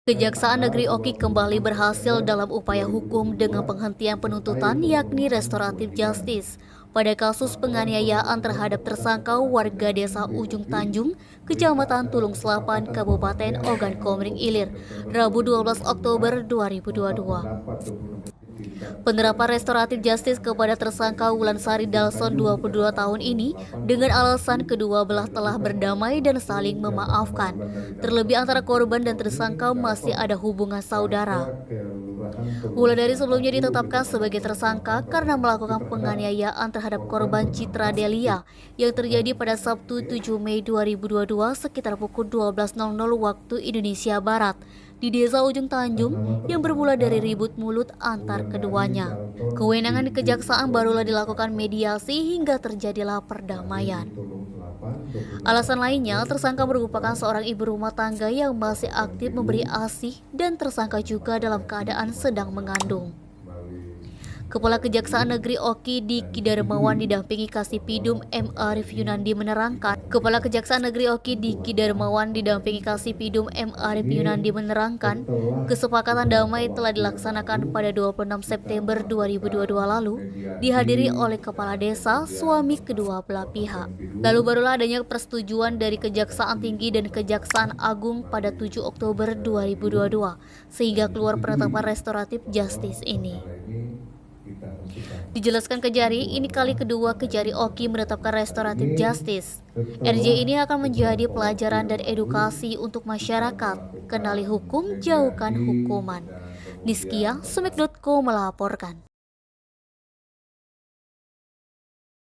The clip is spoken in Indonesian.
Kejaksaan Negeri Oki kembali berhasil dalam upaya hukum dengan penghentian penuntutan yakni restoratif justice pada kasus penganiayaan terhadap tersangka warga desa Ujung Tanjung, Kecamatan Tulung Selapan, Kabupaten Ogan Komering Ilir, Rabu 12 Oktober 2022. Penerapan restoratif justice kepada tersangka Wulansari Dalson 22 tahun ini dengan alasan kedua belah telah berdamai dan saling memaafkan. Terlebih antara korban dan tersangka masih ada hubungan saudara. Wulandari sebelumnya ditetapkan sebagai tersangka karena melakukan penganiayaan terhadap korban Citra Delia yang terjadi pada Sabtu 7 Mei 2022 sekitar pukul 12.00 waktu Indonesia Barat di Desa Ujung Tanjung yang bermula dari ribut mulut antar keduanya. Kewenangan kejaksaan barulah dilakukan mediasi hingga terjadilah perdamaian. Alasan lainnya, tersangka merupakan seorang ibu rumah tangga yang masih aktif memberi ASI dan tersangka juga dalam keadaan sedang mengandung. Kepala Kejaksaan Negeri Oki Diki Darmawan didampingi Kasipidum M. Arif Yunandi menerangkan, kesepakatan damai telah dilaksanakan pada 26 September 2022 lalu, dihadiri oleh kepala desa, suami kedua belah pihak. Lalu barulah adanya persetujuan dari Kejaksaan Tinggi dan Kejaksaan Agung pada 7 Oktober 2022, sehingga keluar penetapan restoratif justice ini. Dijelaskan Kejari, ini kali kedua Kejari Oki menetapkan restoratif justice. RJ ini akan menjadi pelajaran dan edukasi untuk masyarakat. Kenali hukum, jauhkan hukuman. Niskia, Semek.co melaporkan.